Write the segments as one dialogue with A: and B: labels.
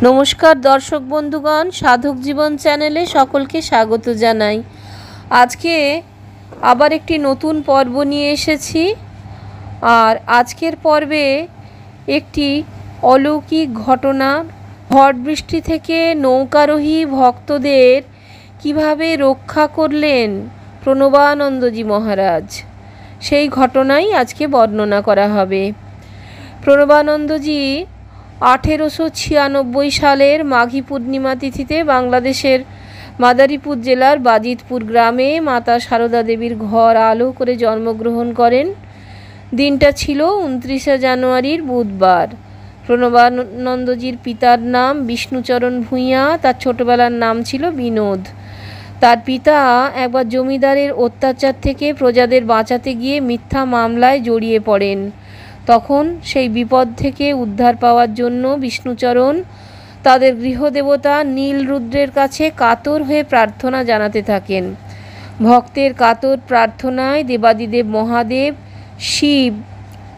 A: নমস্কার দর্শক বন্ধুগণ, সাধক জীবন চ্যানেলে সকলকে স্বাগত জানাই। আজকে আবার একটি নতুন পর্ব নিয়ে এসেছি। আর আজকের পর্বে একটি অলৌকিক ঘটনা, ঝড় বৃষ্টি থেকে নৌকারোহী ভক্তদের কিভাবে রক্ষা করলেন প্রণবানন্দজি মহারাজ, সেই ঘটনাই আজকে বর্ণনা করা হবে। প্রণবানন্দজি 1896 সালের মাঘী পূর্ণিমা তিথিতে বাংলাদেশের মাদারীপুর জেলার বাজিতপুর গ্রামে মাতা সারদা দেবীর ঘর আলো করে জন্মগ্রহণ করেন। দিনটা ছিল 29শে জানুয়ারির বুধবার। প্রণবানন্দজির পিতার নাম বিষ্ণুচরণ ভূঁইয়া, তার ছোটবেলার নাম ছিল বিনোদ। তার পিতা একবার জমিদারের অত্যাচার থেকে প্রজাদের বাঁচাতে গিয়ে মিথ্যা মামলায় জড়িয়ে পড়েন। তখন সেই বিপদ থেকে উদ্ধার পাওয়ার জন্য বিষ্ণুচরণ তাদের গৃহদেবতা নীলরুদ্রের কাছে কাতর হয়ে প্রার্থনা জানাতে থাকেন। ভক্তের কাতর প্রার্থনায় দেবাদিদেব মহাদেব শিব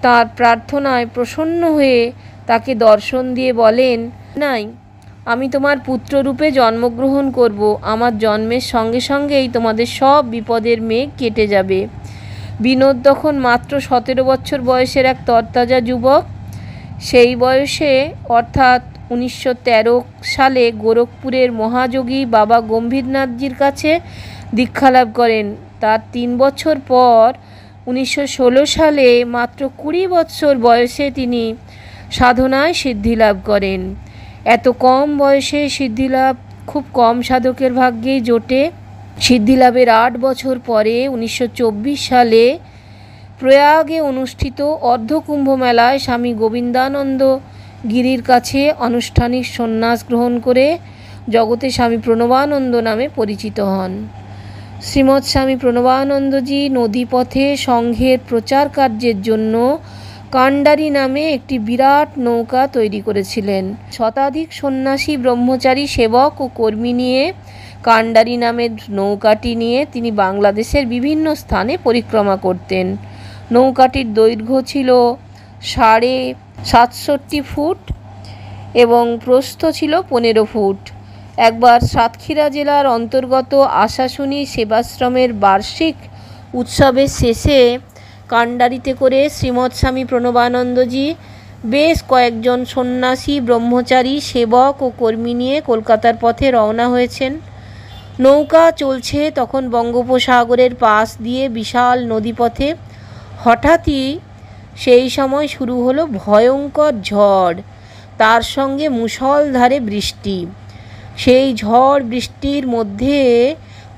A: তার প্রার্থনায় প্রসন্ন হয়ে তাকে দর্শন দিয়ে বলেন, নাই আমি তোমার পুত্ররূপে জন্মগ্রহণ করব। আমার জন্মের সঙ্গে সঙ্গেই তোমাদের সব বিপদের মেঘ কেটে যাবে। বিনোদ তখন মাত্র 17 বছর বয়সের এক তরতাজা যুবক। সেই বয়সে অর্থাৎ 1913 সালে গোরখপুরের মহাযোগী বাবা গম্ভীরনাথজির কাছে দীক্ষালাভ করেন। তার 3 বছর পর 1916 সালে মাত্র 20 বছর বয়সে তিনি সাধনায় সিদ্ধিলাভ করেন। এত কম বয়সে সিদ্ধিলাভ খুব কম সাধকের ভাগ্যেই জোটে। সিদ্ধিলাভের 8 বছর পরে 1924 সালে প্রয়াগে অনুষ্ঠিত অর্ধকুম্ভ মেলায় স্বামী গোবিন্দানন্দ গিরির কাছে আনুষ্ঠানিক সন্ন্যাস গ্রহণ করে জগতে স্বামী প্রণবানন্দ নামে পরিচিত হন। শ্রীমৎ স্বামী প্রণবানন্দজি নদীপথে সংঘের প্রচার কার্যের জন্য কান্ডারি নামে একটি বিরাট নৌকা তৈরি করেছিলেন। শতাধিক সন্ন্যাসী, ব্রহ্মচারী, সেবক ও কর্মী নিয়ে কান্ডারি নামের নৌকাটি নিয়ে তিনি বাংলাদেশের বিভিন্ন স্থানে পরিক্রমা করতেন। নৌকাটির দৈর্ঘ্য ছিল 67.5 ফুট এবং প্রস্থ ছিল 15 ফুট। একবার সাতক্ষীরা জেলার অন্তর্গত আশাশুনি সেবাশ্রমের বার্ষিক উৎসবের শেষে কান্ডারিতে করে শ্রীমৎ স্বামী প্রণবানন্দজি বেশ কয়েকজন সন্ন্যাসী, ব্রহ্মচারী, সেবক ও কর্মী নিয়ে কলকাতার পথে রওনা হয়েছেন। নৌকা চলছে তখন বঙ্গোপসাগরের পাশ দিয়ে বিশাল নদীপথে। হঠাৎই সেই সময় শুরু হলো ভয়ঙ্কর ঝড়, তার সঙ্গে মুষলধারে বৃষ্টি। সেই ঝড় বৃষ্টির মধ্যে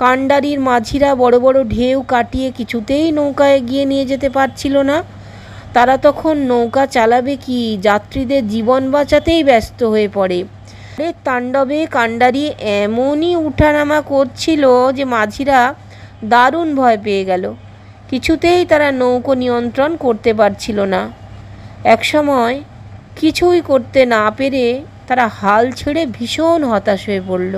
A: কান্ডারির মাঝিরা বড় বড় ঢেউ কাটিয়ে কিছুতেই নৌকা এগিয়ে নিয়ে যেতে পারছিল না। তারা তখন নৌকা চালাবে কি, যাত্রীদের জীবন বাঁচাতেই ব্যস্ত হয়ে পড়ে। তাণ্ডবে কান্ডারি এমনই উঠানামা করছিল যে মাঝিরা দারুণ ভয় পেয়ে গেল। কিছুতেই তারা নৌকো নিয়ন্ত্রণ করতে পারছিল না। একসময় কিছুই করতে না পেরে তারা হাল ছেড়ে ভীষণ হতাশ হয়ে পড়ল।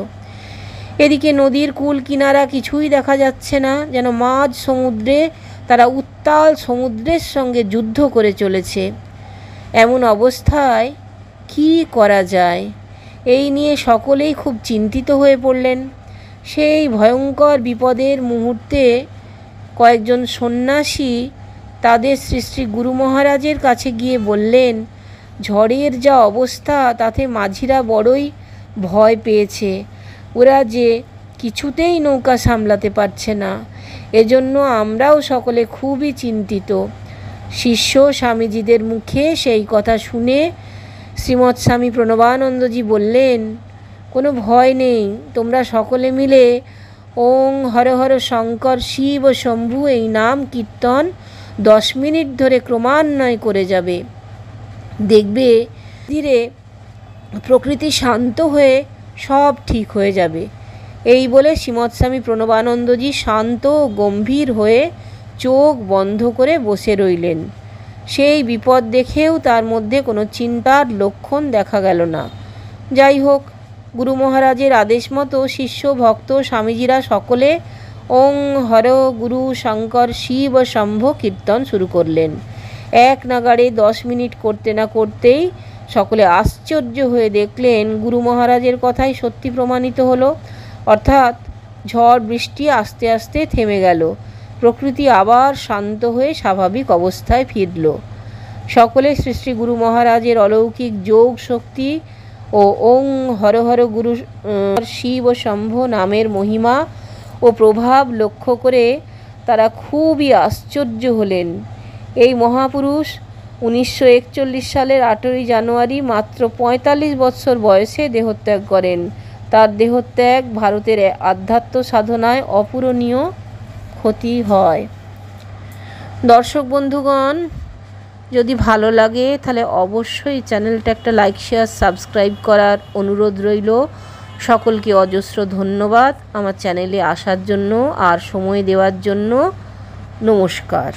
A: এদিকে নদীর কুল কিনারা কিছুই দেখা যাচ্ছে না, যেন মাঝ সমুদ্রে তারা উত্তাল সমুদ্রের সঙ্গে যুদ্ধ করে চলেছে। এমন অবস্থায় কি করা যায়, এই নিয়ে সকলেই খুব চিন্তিত হয়ে পড়লেন। সেই ভয়ঙ্কর বিপদের মুহূর্তে কয়েকজন সন্ন্যাসী তাদের শ্রী শ্রী গুরু মহারাজের কাছে গিয়ে বললেন, ঝড়ের যা অবস্থা তাতে মাঝিরা বড়ই ভয় পেয়েছে। ওরা যে কিছুতেই নৌকা সামলাতে পারছে না, এজন্য আমরাও সকলে খুবই চিন্তিত। শিষ্য স্বামীজিদের মুখে সেই কথা শুনে শ্রীমৎ স্বামী প্রণবানন্দজি বললেন, কোনো ভয় নেই, তোমরা সকলে মিলে ওং হর হর শঙ্কর শিব শম্ভু এই নাম কীর্তন 10 মিনিট ধরে ক্রমান্বয়ে করে যাবে। দেখবে ধীরে প্রকৃতি শান্ত হয়ে সব ঠিক হয়ে যাবে। এই বলে শ্রীমৎ স্বামী প্রণবানন্দজি শান্ত ও গম্ভীর হয়ে চোখ বন্ধ করে বসে রইলেন। সেই বিপদ দেখেও তার মধ্যে কোনো চিন্তার লক্ষণ দেখা গেল না। যাই হোক, গুরু মহারাজের আদেশ মতো শিষ্য, ভক্ত, স্বামীজিরা সকলে ওং হর গুরু শঙ্কর শিব শম্ভ কীর্তন শুরু করলেন। এক নাগাড়ে 10 মিনিট করতে না করতেই সকলে আশ্চর্য হয়ে দেখলেন গুরু মহারাজের কথাই সত্যি প্রমাণিত হলো। অর্থাৎ ঝড় বৃষ্টি আস্তে আস্তে থেমে গেল, প্রকৃতি আবার শান্ত হয়ে স্বাভাবিক অবস্থায় ফিরল। সকলে শ্রী শ্রী গুরু মহারাজের অলৌকিক যোগ শক্তি ও ওং হর হর গুরু শিব শম্ভ নামের মহিমা ও প্রভাব লক্ষ্য করে তারা খুবই আশ্চর্য হলেন। এই মহাপুরুষ 1941 সালের 8ই জানুয়ারি মাত্র 45 বৎসর বয়সে দেহত্যাগ করেন। তার দেহত্যাগ ভারতের আধ্যাত্ম সাধনায় অপূরণীয় ক্ষতি হয়। দর্শক বন্ধুগণ, যদি ভালো লাগে তাহলে অবশ্যই চ্যানেলটা একটা লাইক শেয়ার সাবস্ক্রাইব করার অনুরোধ রইল। সকলকে অজস্র ধন্যবাদ আমার চ্যানেলে আসার জন্য আর সময় দেওয়ার জন্য। নমস্কার।